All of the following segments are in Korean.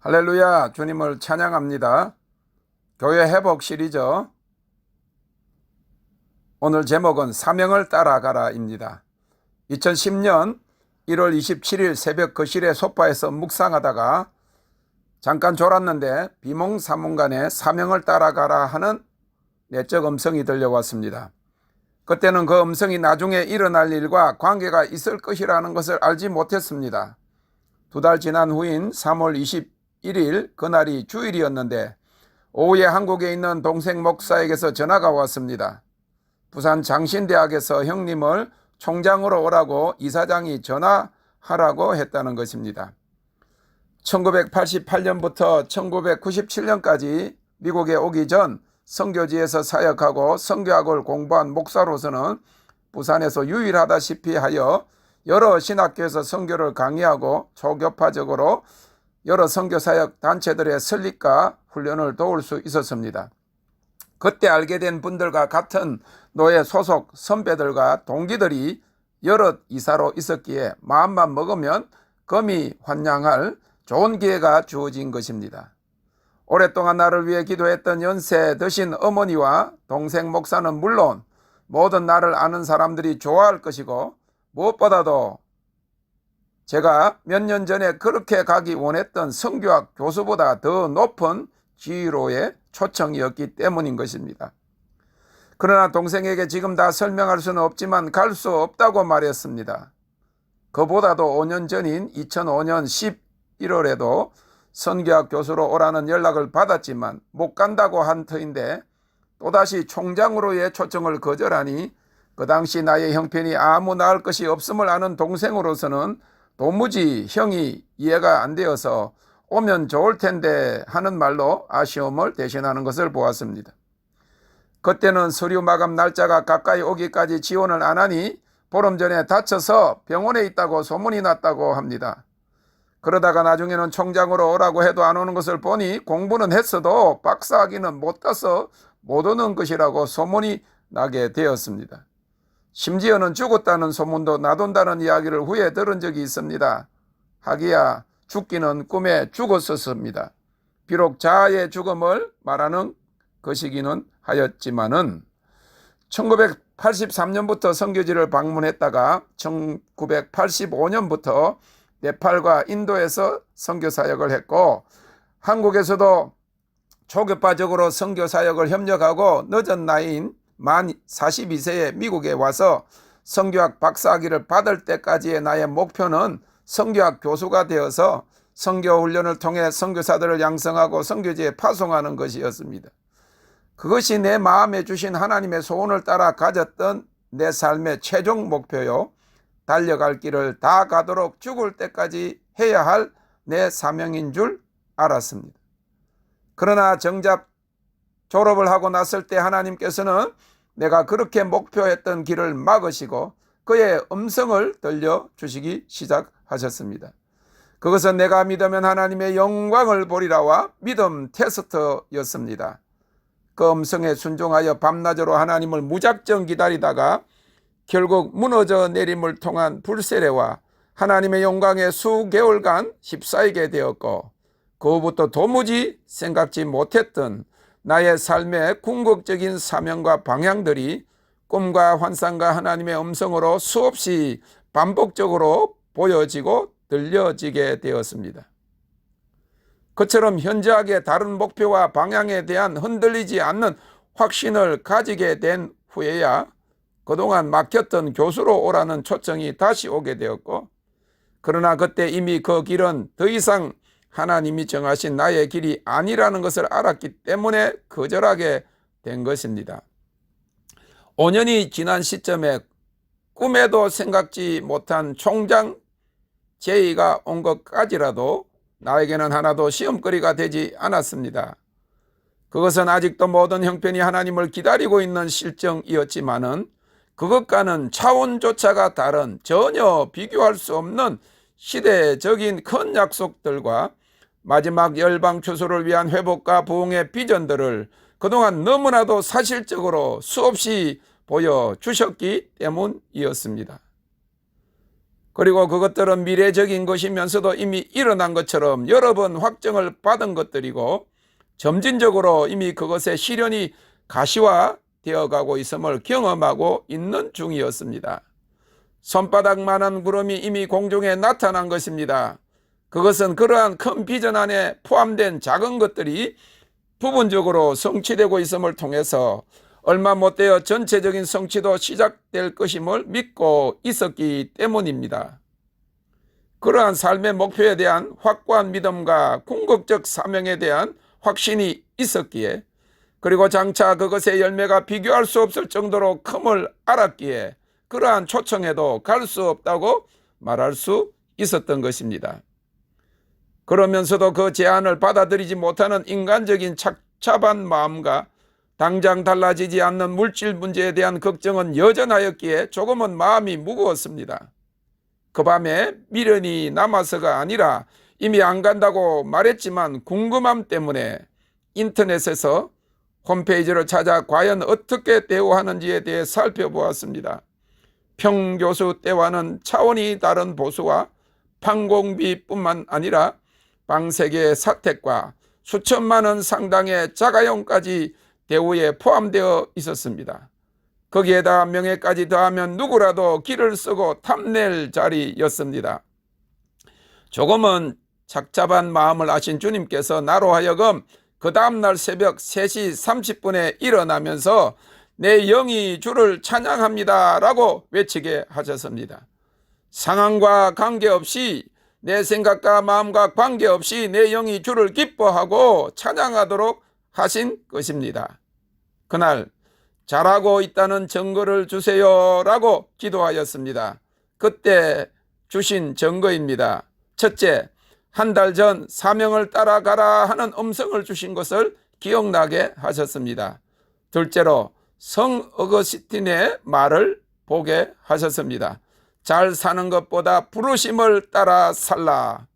할렐루야, 주님을 찬양합니다. 교회 회복 시리즈. 오늘 제목은 사명을 따라가라입니다. 2010년 1월 27일 새벽 거실의 소파에서 묵상하다가 잠깐 졸았는데 비몽사몽간에 사명을 따라가라 하는 내적 음성이 들려왔습니다. 그때는 그 음성이 나중에 일어날 일과 관계가 있을 것이라는 것을 알지 못했습니다. 2달 지난 후인 3월 21일 그날이 주일이었는데 오후에 한국에 있는 동생 목사에게서 전화가 왔습니다. 부산 장신대학에서 형님을 총장으로 오라고 이사장이 전화하라고 했다는 것입니다. 1988년부터 1997년까지 미국에 오기 전 선교지에서 사역하고 선교학을 공부한 목사로서는 부산에서 유일하다시피 하여 여러 신학교에서 선교를 강의하고 초교파적으로 여러 선교사역 단체들의 설립과 훈련을 도울 수 있었습니다. 그때 알게 된 분들과 같은 노예 소속 선배들과 동기들이 여럿 이사로 있었기에 마음만 먹으면 금이 환영할 좋은 기회가 주어진 것입니다. 오랫동안 나를 위해 기도했던 연세 드신 어머니와 동생 목사는 물론 모든 나를 아는 사람들이 좋아할 것이고 무엇보다도 제가 몇 년 전에 그렇게 가기 원했던 선교학 교수보다 더 높은 지위로의 초청이었기 때문인 것입니다. 그러나 동생에게 지금 다 설명할 수는 없지만 갈 수 없다고 말했습니다. 그보다도 5년 전인 2005년 11월에도 선교학 교수로 오라는 연락을 받았지만 못 간다고 한 터인데 또다시 총장으로의 초청을 거절하니 그 당시 나의 형편이 아무 나을 것이 없음을 아는 동생으로서는 도무지 형이 이해가 안 되어서 오면 좋을 텐데 하는 말로 아쉬움을 대신하는 것을 보았습니다. 그때는 서류 마감 날짜가 가까이 오기까지 지원을 안 하니 보름 전에 다쳐서 병원에 있다고 소문이 났다고 합니다. 그러다가 나중에는 총장으로 오라고 해도 안 오는 것을 보니 공부는 했어도 박사학위는 못 따서 못 오는 것이라고 소문이 나게 되었습니다. 심지어는 죽었다는 소문도 나돈다는 이야기를 후에 들은 적이 있습니다. 하기야 죽기는 꿈에 죽었었습니다. 비록 자아의 죽음을 말하는 것이기는 하였지만은 1983년부터 선교지를 방문했다가 1985년부터 네팔과 인도에서 선교사역을 했고 한국에서도 초교파적으로 선교사역을 협력하고 늦은 나이인 만 42세에 미국에 와서 선교학 박사학위를 받을 때까지의 나의 목표는 선교학 교수가 되어서 선교훈련을 통해 선교사들을 양성하고 선교지에 파송하는 것이었습니다. 그것이 내 마음에 주신 하나님의 소원을 따라 가졌던 내 삶의 최종 목표요. 달려갈 길을 다 가도록 죽을 때까지 해야 할 내 사명인 줄 알았습니다. 그러나 정작 졸업을 하고 났을 때 하나님께서는 내가 그렇게 목표했던 길을 막으시고 그의 음성을 들려주시기 시작하셨습니다. 그것은 내가 믿으면 하나님의 영광을 보리라와 믿음 테스트였습니다. 그 음성에 순종하여 밤낮으로 하나님을 무작정 기다리다가 결국 무너져 내림을 통한 불세례와 하나님의 영광에 수개월간 휩싸이게 되었고 그 후부터 도무지 생각지 못했던 나의 삶의 궁극적인 사명과 방향들이 꿈과 환상과 하나님의 음성으로 수없이 반복적으로 보여지고 들려지게 되었습니다. 그처럼 현저하게 다른 목표와 방향에 대한 흔들리지 않는 확신을 가지게 된 후에야 그동안 막혔던 교수로 오라는 초청이 다시 오게 되었고 그러나 그때 이미 그 길은 더 이상 하나님이 정하신 나의 길이 아니라는 것을 알았기 때문에 거절하게 된 것입니다. 5년이 지난 시점에 꿈에도 생각지 못한 총장 제의가 온 것까지라도 나에게는 하나도 시험거리가 되지 않았습니다. 그것은 아직도 모든 형편이 하나님을 기다리고 있는 실정이었지만은 그것과는 차원조차가 다른 전혀 비교할 수 없는 시대적인 큰 약속들과 마지막 열방 추수를 위한 회복과 부흥의 비전들을 그동안 너무나도 사실적으로 수없이 보여주셨기 때문이었습니다. 그리고 그것들은 미래적인 것이면서도 이미 일어난 것처럼 여러 번 확정을 받은 것들이고 점진적으로 이미 그것의 실현이 가시화되어 가고 있음을 경험하고 있는 중이었습니다. 손바닥만한 구름이 이미 공중에 나타난 것입니다. 그것은 그러한 큰 비전 안에 포함된 작은 것들이 부분적으로 성취되고 있음을 통해서 얼마 못되어 전체적인 성취도 시작될 것임을 믿고 있었기 때문입니다. 그러한 삶의 목표에 대한 확고한 믿음과 궁극적 사명에 대한 확신이 있었기에, 그리고 장차 그것의 열매가 비교할 수 없을 정도로 큼을 알았기에 그러한 초청에도 갈 수 없다고 말할 수 있었던 것입니다. 그러면서도 그 제안을 받아들이지 못하는 인간적인 착잡한 마음과 당장 달라지지 않는 물질 문제에 대한 걱정은 여전하였기에 조금은 마음이 무거웠습니다. 그 밤에 미련이 남아서가 아니라 이미 안 간다고 말했지만 궁금함 때문에 인터넷에서 홈페이지를 찾아 과연 어떻게 대우하는지에 대해 살펴보았습니다. 평 교수 때와는 차원이 다른 보수와 판공비뿐만 아니라 방세계의 사택과 수천만 원 상당의 자가용까지 대우에 포함되어 있었습니다. 거기에다 명예까지 더하면 누구라도 길을 쓰고 탐낼 자리였습니다. 조금은 착잡한 마음을 아신 주님께서 나로 하여금 그 다음날 새벽 3시 30분에 일어나면서 내 영이 주를 찬양합니다 라고 외치게 하셨습니다. 상황과 관계없이, 내 생각과 마음과 관계없이 내 영이 주를 기뻐하고 찬양하도록 하신 것입니다. 그날 잘하고 있다는 증거를 주세요 라고 기도하였습니다. 그때 주신 증거입니다. 첫째, 한 달 전 사명을 따라가라 하는 음성을 주신 것을 기억나게 하셨습니다. 둘째로 성 어거스틴의 말을 보게 하셨습니다. 잘 사는 것보다 부르심을 따라 살라.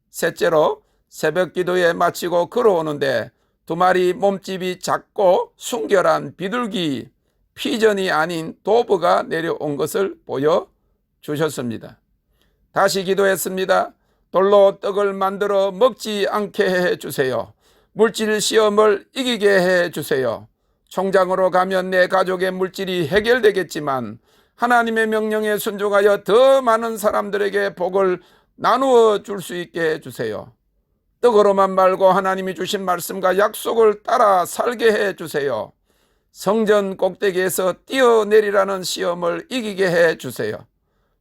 셋째로 새벽 기도에 마치고 걸어오는데 두 마리 몸집이 작고 순결한 비둘기, 피전이 아닌 도브가 내려온 것을 보여주셨습니다. 다시 기도했습니다. 돌로 떡을 만들어 먹지 않게 해주세요. 물질 시험을 이기게 해주세요. 총장으로 가면 내 가족의 물질이 해결되겠지만 하나님의 명령에 순종하여 더 많은 사람들에게 복을 나누어 줄 수 있게 해주세요. 떡으로만 말고 하나님이 주신 말씀과 약속을 따라 살게 해주세요. 성전 꼭대기에서 뛰어내리라는 시험을 이기게 해주세요.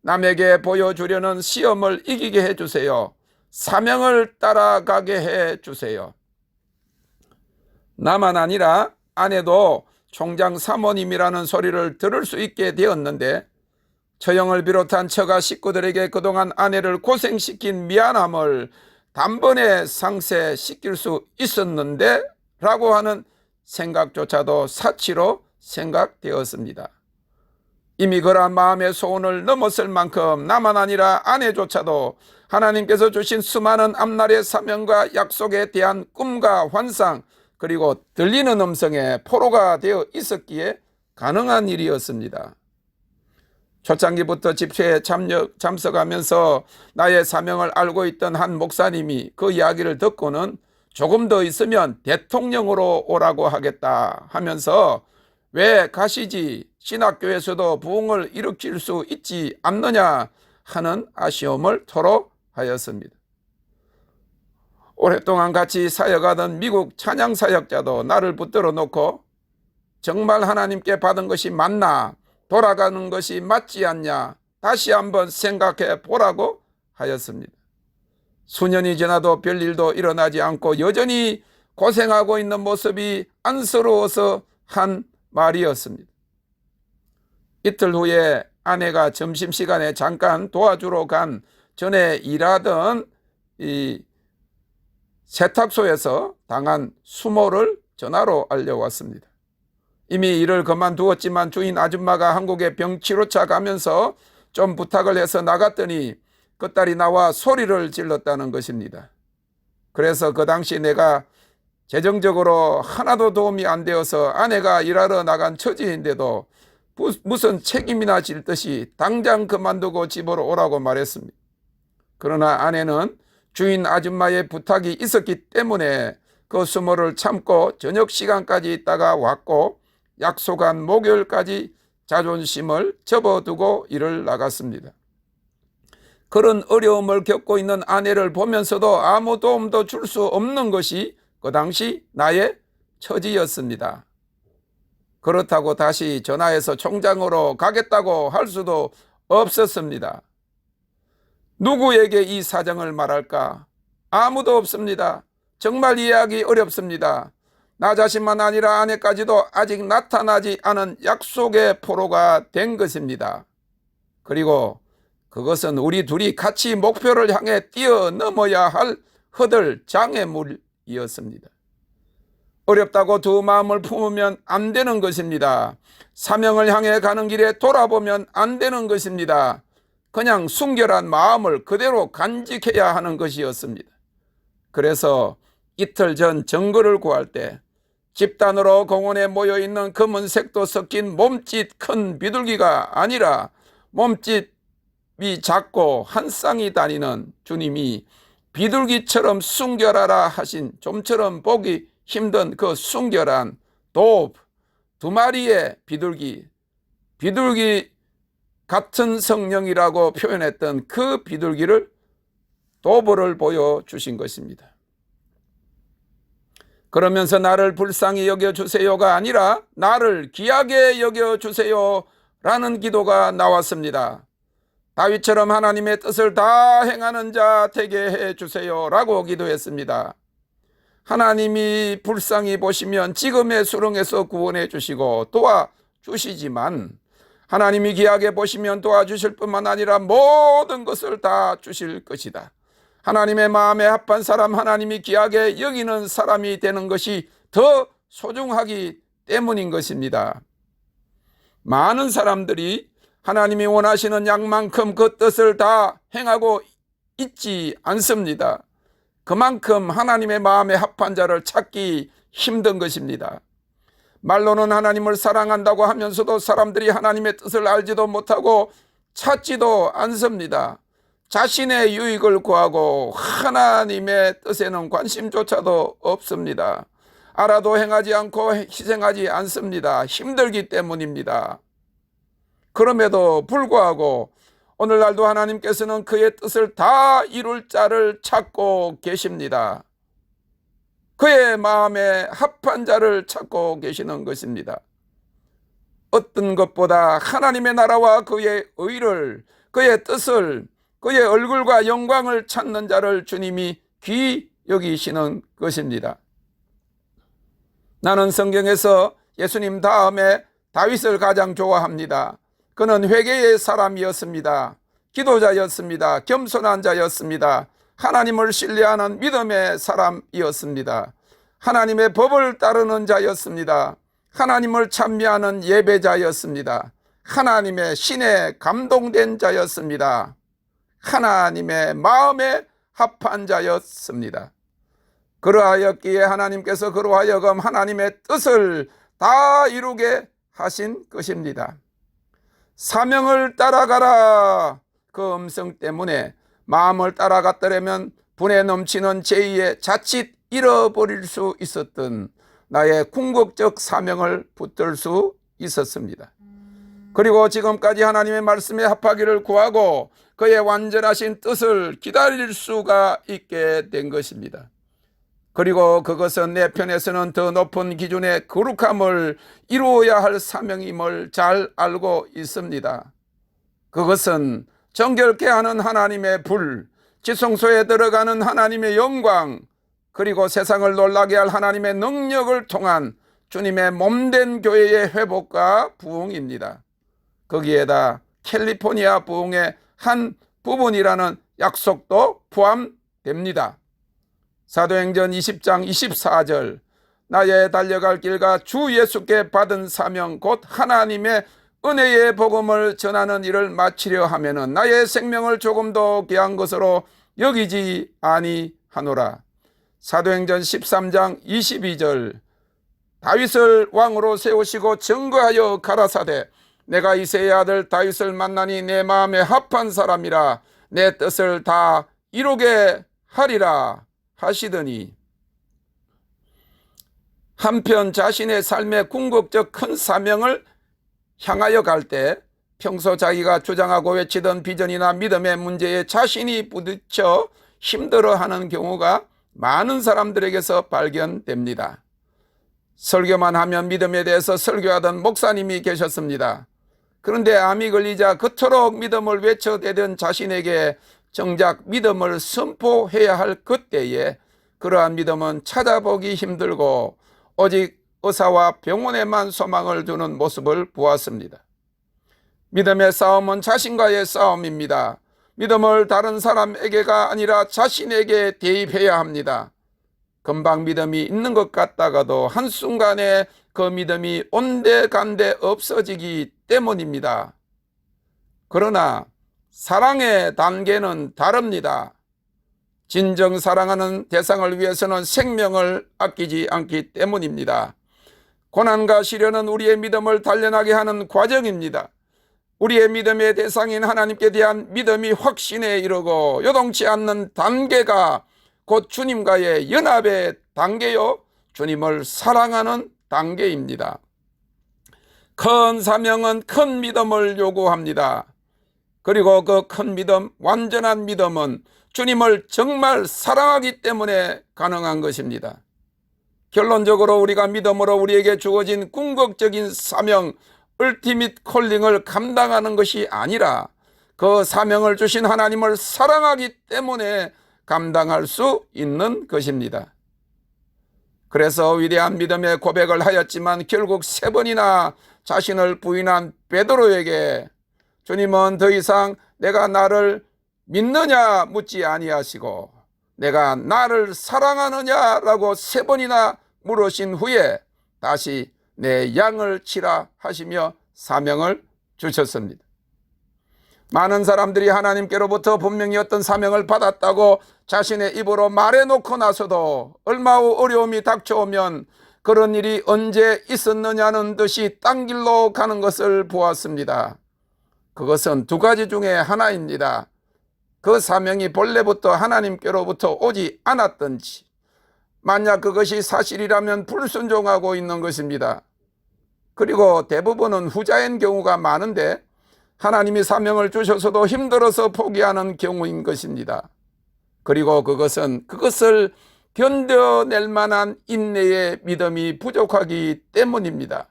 남에게 보여주려는 시험을 이기게 해주세요. 사명을 따라가게 해주세요. 나만 아니라 아내도 총장 사모님이라는 소리를 들을 수 있게 되었는데, 처형을 비롯한 처가 식구들에게 그동안 아내를 고생시킨 미안함을 단번에 상쇄시킬 수 있었는데 라고 하는 생각조차도 사치로 생각되었습니다. 이미 그러한 마음의 소원을 넘었을 만큼 나만 아니라 아내조차도 하나님께서 주신 수많은 앞날의 사명과 약속에 대한 꿈과 환상, 그리고 들리는 음성에 포로가 되어 있었기에 가능한 일이었습니다. 초창기부터 집회에 참석하면서 나의 사명을 알고 있던 한 목사님이 그 이야기를 듣고는 조금 더 있으면 대통령으로 오라고 하겠다 하면서 왜 가시지, 신학교에서도 부흥을 일으킬 수 있지 않느냐 하는 아쉬움을 토로하였습니다. 오랫동안 같이 사역하던 미국 찬양사역자도 나를 붙들어 놓고 정말 하나님께 받은 것이 맞나, 돌아가는 것이 맞지 않냐 다시 한번 생각해 보라고 하였습니다. 수년이 지나도 별일도 일어나지 않고 여전히 고생하고 있는 모습이 안쓰러워서 한 말이었습니다. 이틀 후에 아내가 점심시간에 잠깐 도와주러 간 전에 일하던 이 세탁소에서 당한 수모를 전화로 알려왔습니다. 이미 일을 그만두었지만 주인 아줌마가 한국에 병치료차 가면서 좀 부탁을 해서 나갔더니 그 딸이 나와 소리를 질렀다는 것입니다. 그래서 그 당시 내가 재정적으로 하나도 도움이 안 되어서 아내가 일하러 나간 처지인데도 무슨 책임이나 질 듯이 당장 그만두고 집으로 오라고 말했습니다. 그러나 아내는 주인 아줌마의 부탁이 있었기 때문에 그 수모를 참고 저녁 시간까지 있다가 왔고 약속한 목요일까지 자존심을 접어두고 일을 나갔습니다. 그런 어려움을 겪고 있는 아내를 보면서도 아무 도움도 줄 수 없는 것이 그 당시 나의 처지였습니다. 그렇다고 다시 전화해서 총장으로 가겠다고 할 수도 없었습니다. 누구에게 이 사정을 말할까? 아무도 없습니다. 정말 이해하기 어렵습니다. 나 자신만 아니라 아내까지도 아직 나타나지 않은 약속의 포로가 된 것입니다. 그리고 그것은 우리 둘이 같이 목표를 향해 뛰어넘어야 할 허들 장애물이었습니다. 어렵다고 두 마음을 품으면 안 되는 것입니다. 사명을 향해 가는 길에 돌아보면 안 되는 것입니다. 그냥 순결한 마음을 그대로 간직해야 하는 것이었습니다. 그래서 이틀 전 정거를 구할 때 집단으로 공원에 모여있는 검은색도 섞인 몸짓 큰 비둘기가 아니라 몸짓이 작고 한 쌍이 다니는 주님이 비둘기처럼 순결하라 하신 좀처럼 보기 힘든 그 순결한 두 마리의 비둘기 같은 성령이라고 표현했던 그 비둘기를 도브를 보여주신 것입니다. 그러면서 나를 불쌍히 여겨주세요가 아니라 나를 귀하게 여겨주세요 라는 기도가 나왔습니다. 다윗처럼 하나님의 뜻을 다 행하는 자 되게 해주세요 라고 기도했습니다. 하나님이 불쌍히 보시면 지금의 수렁에서 구원해 주시고 도와주시지만 하나님이 귀하게 보시면 도와주실 뿐만 아니라 모든 것을 다 주실 것이다. 하나님의 마음에 합한 사람, 하나님이 귀하게 여기는 사람이 되는 것이 더 소중하기 때문인 것입니다. 많은 사람들이 하나님이 원하시는 양만큼 그 뜻을 다 행하고 있지 않습니다. 그만큼 하나님의 마음에 합한 자를 찾기 힘든 것입니다. 말로는 하나님을 사랑한다고 하면서도 사람들이 하나님의 뜻을 알지도 못하고 찾지도 않습니다. 자신의 유익을 구하고 하나님의 뜻에는 관심조차도 없습니다. 알아도 행하지 않고 희생하지 않습니다. 힘들기 때문입니다. 그럼에도 불구하고 오늘날도 하나님께서는 그의 뜻을 다 이룰 자를 찾고 계십니다. 그의 마음에 합한 자를 찾고 계시는 것입니다. 어떤 것보다 하나님의 나라와 그의 의를, 그의 뜻을, 그의 얼굴과 영광을 찾는 자를 주님이 귀히 여기시는 것입니다. 나는 성경에서 예수님 다음에 다윗을 가장 좋아합니다. 그는 회개의 사람이었습니다. 기도자였습니다. 겸손한 자였습니다. 하나님을 신뢰하는 믿음의 사람이었습니다. 하나님의 법을 따르는 자였습니다. 하나님을 찬미하는 예배자였습니다. 하나님의 신에 감동된 자였습니다. 하나님의 마음에 합한 자였습니다. 그러하였기에 하나님께서 그로 하여금 하나님의 뜻을 다 이루게 하신 것입니다. 사명을 따라가라. 그 음성 때문에 마음을 따라갔더라면 분에 넘치는 죄의에 자칫 잃어버릴 수 있었던 나의 궁극적 사명을 붙들 수 있었습니다. 그리고 지금까지 하나님의 말씀에 합하기를 구하고 그의 완전하신 뜻을 기다릴 수가 있게 된 것입니다. 그리고 그것은 내 편에서는 더 높은 기준의 거룩함을 이루어야 할 사명임을 잘 알고 있습니다. 그것은 정결케 하는 하나님의 불, 지성소에 들어가는 하나님의 영광, 그리고 세상을 놀라게 할 하나님의 능력을 통한 주님의 몸된 교회의 회복과 부흥입니다. 거기에다 캘리포니아 부흥의 한 부분이라는 약속도 포함됩니다. 사도행전 20장 24절 나의 달려갈 길과 주 예수께 받은 사명 곧 하나님의 은혜의 복음을 전하는 일을 마치려 하면은 나의 생명을 조금도 귀한 것으로 여기지 아니하노라. 사도행전 13장 22절 다윗을 왕으로 세우시고 증거하여 가라사대 내가 이새의 아들 다윗을 만나니 내 마음에 합한 사람이라 내 뜻을 다 이루게 하리라 하시더니, 한편 자신의 삶의 궁극적 큰 사명을 향하여 갈 때 평소 자기가 주장하고 외치던 비전이나 믿음의 문제에 자신이 부딪혀 힘들어하는 경우가 많은 사람들에게서 발견됩니다. 설교만 하면 믿음에 대해서 설교하던 목사님이 계셨습니다. 그런데 암이 걸리자 그토록 믿음을 외쳐대던 자신에게 정작 믿음을 선포해야 할 그때에 그러한 믿음은 찾아보기 힘들고 오직 의사와 병원에만 소망을 두는 모습을 보았습니다. 믿음의 싸움은 자신과의 싸움입니다. 믿음을 다른 사람에게가 아니라 자신에게 대입해야 합니다. 금방 믿음이 있는 것 같다가도 한순간에 그 믿음이 온데간데 없어지기 때문입니다. 그러나 사랑의 단계는 다릅니다. 진정 사랑하는 대상을 위해서는 생명을 아끼지 않기 때문입니다. 고난과 시련은 우리의 믿음을 단련하게 하는 과정입니다. 우리의 믿음의 대상인 하나님께 대한 믿음이 확신에 이르고 요동치 않는 단계가 곧 주님과의 연합의 단계요, 주님을 사랑하는 단계입니다. 큰 사명은 큰 믿음을 요구합니다. 그리고 그 큰 믿음, 완전한 믿음은 주님을 정말 사랑하기 때문에 가능한 것입니다. 결론적으로 우리가 믿음으로 우리에게 주어진 궁극적인 사명, 얼티밋 콜링을 감당하는 것이 아니라 그 사명을 주신 하나님을 사랑하기 때문에 감당할 수 있는 것입니다. 그래서 위대한 믿음의 고백을 하였지만 결국 3번이나 자신을 부인한 베드로에게 주님은 더 이상 내가 나를 믿느냐 묻지 아니하시고 내가 나를 사랑하느냐라고 3번이나 물으신 후에 다시 내 양을 치라 하시며 사명을 주셨습니다. 많은 사람들이 하나님께로부터 분명히 어떤 사명을 받았다고 자신의 입으로 말해놓고 나서도 얼마 후 어려움이 닥쳐오면 그런 일이 언제 있었느냐는 듯이 딴 길로 가는 것을 보았습니다. 그것은 2가지 중에 하나입니다. 그 사명이 본래부터 하나님께로부터 오지 않았던지, 만약 그것이 사실이라면 불순종하고 있는 것입니다. 그리고 대부분은 후자인 경우가 많은데 하나님이 사명을 주셔서도 힘들어서 포기하는 경우인 것입니다. 그리고 그것을 견뎌낼 만한 인내의 믿음이 부족하기 때문입니다.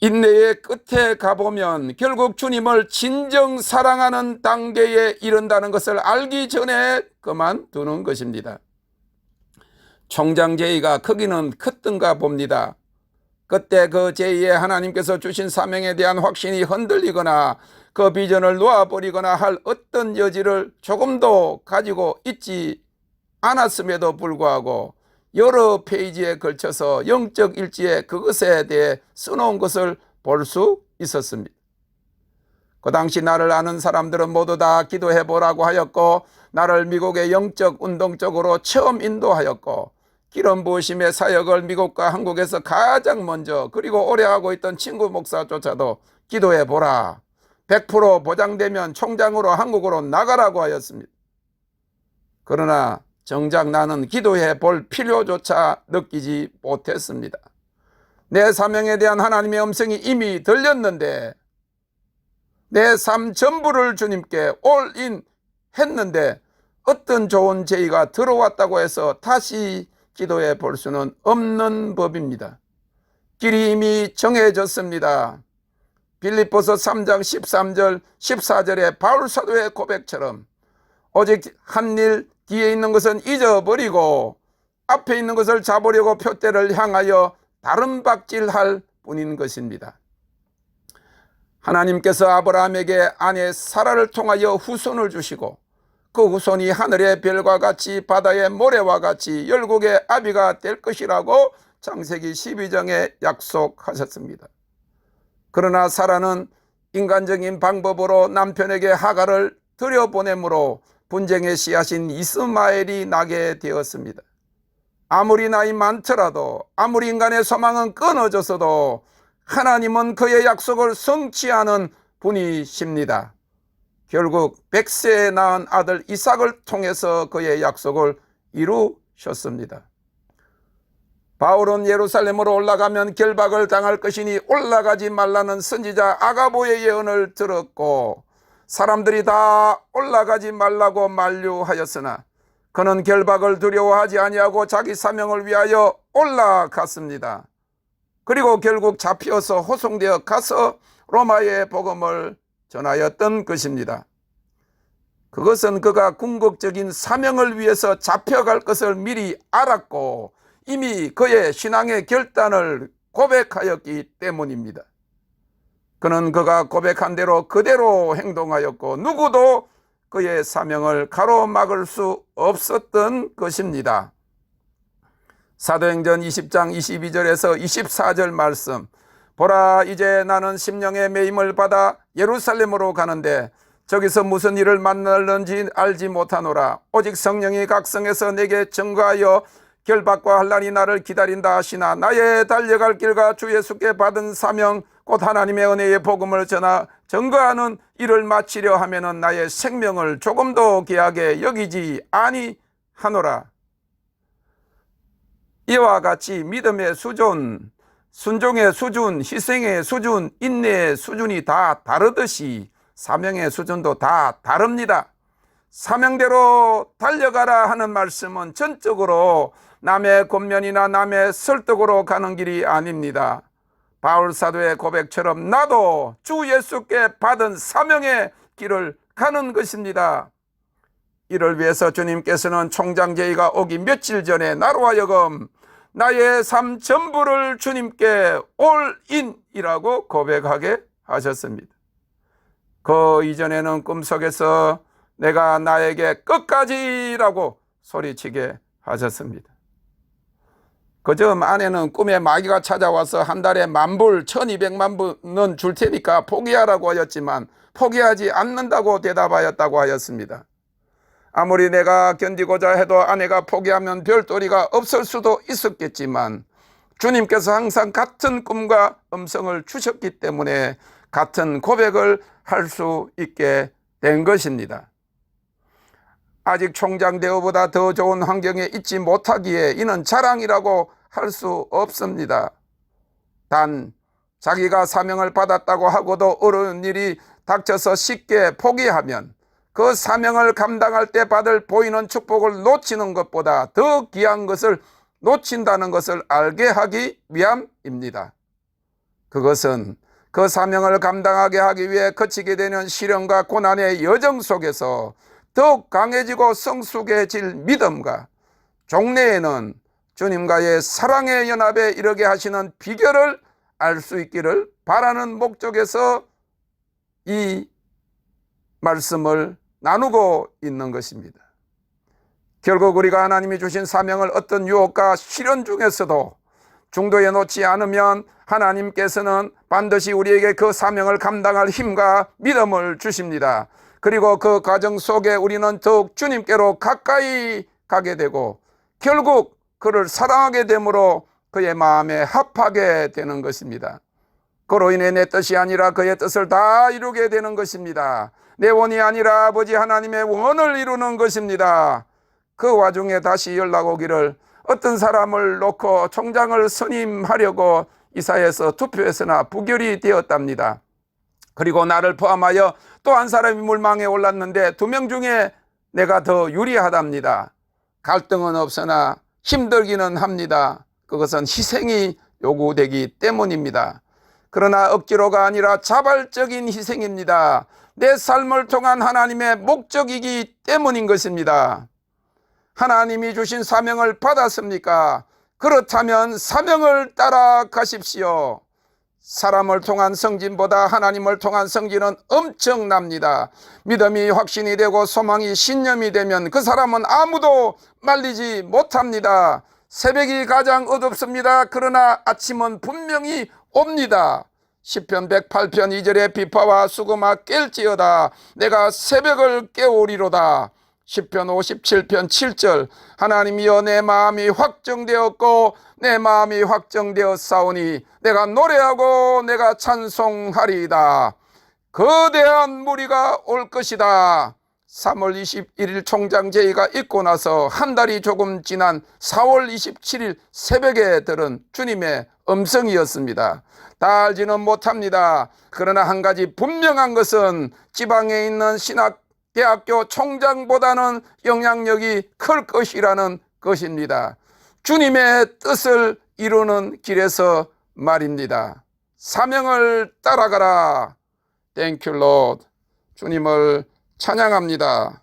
인내의 끝에 가보면 결국 주님을 진정 사랑하는 단계에 이른다는 것을 알기 전에 그만두는 것입니다. 총장 제의가 크기는 컸던가 봅니다. 그때 그 제의에 하나님께서 주신 사명에 대한 확신이 흔들리거나 그 비전을 놓아버리거나 할 어떤 여지를 조금도 가지고 있지 않았음에도 불구하고 여러 페이지에 걸쳐서 영적 일지에 그것에 대해 써놓은 것을 볼 수 있었습니다. 그 당시 나를 아는 사람들은 모두 다 기도해 보라고 하였고 나를 미국의 영적 운동 쪽으로 처음 인도하였고 기름 부으심의 사역을 미국과 한국에서 가장 먼저 그리고 오래 하고 있던 친구 목사조차도 기도해 보라. 100% 보장되면 총장으로 한국으로 나가라고 하였습니다. 그러나 정작 나는 기도해 볼 필요조차 느끼지 못했습니다. 내 사명에 대한 하나님의 음성이 이미 들렸는데 내 삶 전부를 주님께 올인 했는데 어떤 좋은 제의가 들어왔다고 해서 다시 기도해 볼 수는 없는 법입니다. 길이 이미 정해졌습니다. 빌립보서 3장 13절 14절의 바울 사도의 고백처럼 오직 한 일 뒤에 있는 것은 잊어버리고 앞에 있는 것을 잡으려고 표대를 향하여 다른 박질할 뿐인 것입니다. 하나님께서 아브라함에게 아내 사라를 통하여 후손을 주시고 그 후손이 하늘의 별과 같이 바다의 모래와 같이 열국의 아비가 될 것이라고 창세기 12장에 약속하셨습니다. 그러나 사라는 인간적인 방법으로 남편에게 하가를 들여보내므로 분쟁의 씨앗인 이스마엘이 나게 되었습니다. 아무리 나이 많더라도 아무리 인간의 소망은 끊어졌어도 하나님은 그의 약속을 성취하는 분이십니다. 결국 100세에 낳은 아들 이삭을 통해서 그의 약속을 이루셨습니다. 바울은 예루살렘으로 올라가면 결박을 당할 것이니 올라가지 말라는 선지자 아가보의 예언을 들었고 사람들이 다 올라가지 말라고 만류하였으나 그는 결박을 두려워하지 아니하고 자기 사명을 위하여 올라갔습니다. 그리고 결국 잡혀서 호송되어 가서 로마의 복음을 전하였던 것입니다. 그것은 그가 궁극적인 사명을 위해서 잡혀갈 것을 미리 알았고 이미 그의 신앙의 결단을 고백하였기 때문입니다. 그는 그가 고백한 대로 그대로 행동하였고 누구도 그의 사명을 가로막을 수 없었던 것입니다. 사도행전 20장 22절에서 24절 말씀, 보라 이제 나는 심령의 매임을 받아 예루살렘으로 가는데 저기서 무슨 일을 만날는지 알지 못하노라. 오직 성령이 각성해서 내게 증거하여 결박과 환난이 나를 기다린다 하시나 나의 달려갈 길과 주 예수께 받은 사명 곧 하나님의 은혜의 복음을 전하 증거하는 일을 마치려 하면은 나의 생명을 조금도 귀하게 여기지 아니하노라. 이와 같이 믿음의 수준, 순종의 수준, 희생의 수준, 인내의 수준이 다 다르듯이 사명의 수준도 다 다릅니다. 사명대로 달려가라 하는 말씀은 전적으로 남의 권면이나 남의 설득으로 가는 길이 아닙니다. 바울 사도의 고백처럼 나도 주 예수께 받은 사명의 길을 가는 것입니다. 이를 위해서 주님께서는 총장 제의가 오기 며칠 전에 나로 하여금 나의 삶 전부를 주님께 올인이라고 고백하게 하셨습니다. 그 이전에는 꿈속에서 내가 나에게 끝까지라고 소리치게 하셨습니다. 그점 안에는 꿈에 마귀가 찾아와서 한 달에 10,000불, 1200만 불은 줄 테니까 포기하라고 하였지만 포기하지 않는다고 대답하였다고 하였습니다. 아무리 내가 견디고자 해도 아내가 포기하면 별도리가 없을 수도 있었겠지만 주님께서 항상 같은 꿈과 음성을 주셨기 때문에 같은 고백을 할 수 있게 된 것입니다. 아직 총장 대우보다 더 좋은 환경에 있지 못하기에 이는 자랑이라고 할 수 없습니다. 단 자기가 사명을 받았다고 하고도 어려운 일이 닥쳐서 쉽게 포기하면 그 사명을 감당할 때 받을 보이는 축복을 놓치는 것보다 더 귀한 것을 놓친다는 것을 알게 하기 위함입니다. 그것은 그 사명을 감당하게 하기 위해 거치게 되는 시련과 고난의 여정 속에서 더욱 강해지고 성숙해질 믿음과 종래에는 주님과의 사랑의 연합에 이르게 하시는 비결을 알 수 있기를 바라는 목적에서 이 말씀을 나누고 있는 것입니다. 결국 우리가 하나님이 주신 사명을 어떤 유혹과 시련 중에서도 중도에 놓지 않으면 하나님께서는 반드시 우리에게 그 사명을 감당할 힘과 믿음을 주십니다. 그리고 그 과정 속에 우리는 더욱 주님께로 가까이 가게 되고 결국 그를 사랑하게 되므로 그의 마음에 합하게 되는 것입니다. 그로 인해 내 뜻이 아니라 그의 뜻을 다 이루게 되는 것입니다. 내 원이 아니라 아버지 하나님의 원을 이루는 것입니다. 그 와중에 다시 연락 오기를 어떤 사람을 놓고 총장을 선임하려고 이사에서 투표했으나 부결이 되었답니다. 그리고 나를 포함하여 또 한 사람이 물망에 올랐는데 2명 중에 내가 더 유리하답니다. 갈등은 없으나 힘들기는 합니다. 그것은 희생이 요구되기 때문입니다. 그러나 억지로가 아니라 자발적인 희생입니다. 내 삶을 통한 하나님의 목적이기 때문인 것입니다. 하나님이 주신 사명을 받았습니까? 그렇다면 사명을 따라가십시오. 사람을 통한 성진보다 하나님을 통한 성진은 엄청납니다. 믿음이 확신이 되고 소망이 신념이 되면 그 사람은 아무도 말리지 못합니다. 새벽이 가장 어둡습니다. 그러나 아침은 분명히 옵니다. 시편 108편 2절에 비파와 수금아 깰지어다 내가 새벽을 깨우리로다. 시편 57편 7절 하나님이여 내 마음이 확정되었고 내 마음이 확정되었사오니 내가 노래하고 내가 찬송하리이다. 거대한 무리가 올 것이다. 3월 21일 총장제의가 있고 나서 한 달이 조금 지난 4월 27일 새벽에 들은 주님의 음성이었습니다. 다 알지는 못합니다. 그러나 한 가지 분명한 것은 지방에 있는 신학대학교 총장보다는 영향력이 클 것이라는 것입니다. 주님의 뜻을 이루는 길에서 말입니다. 사명을 따라가라. Thank you, Lord. 주님을 찬양합니다.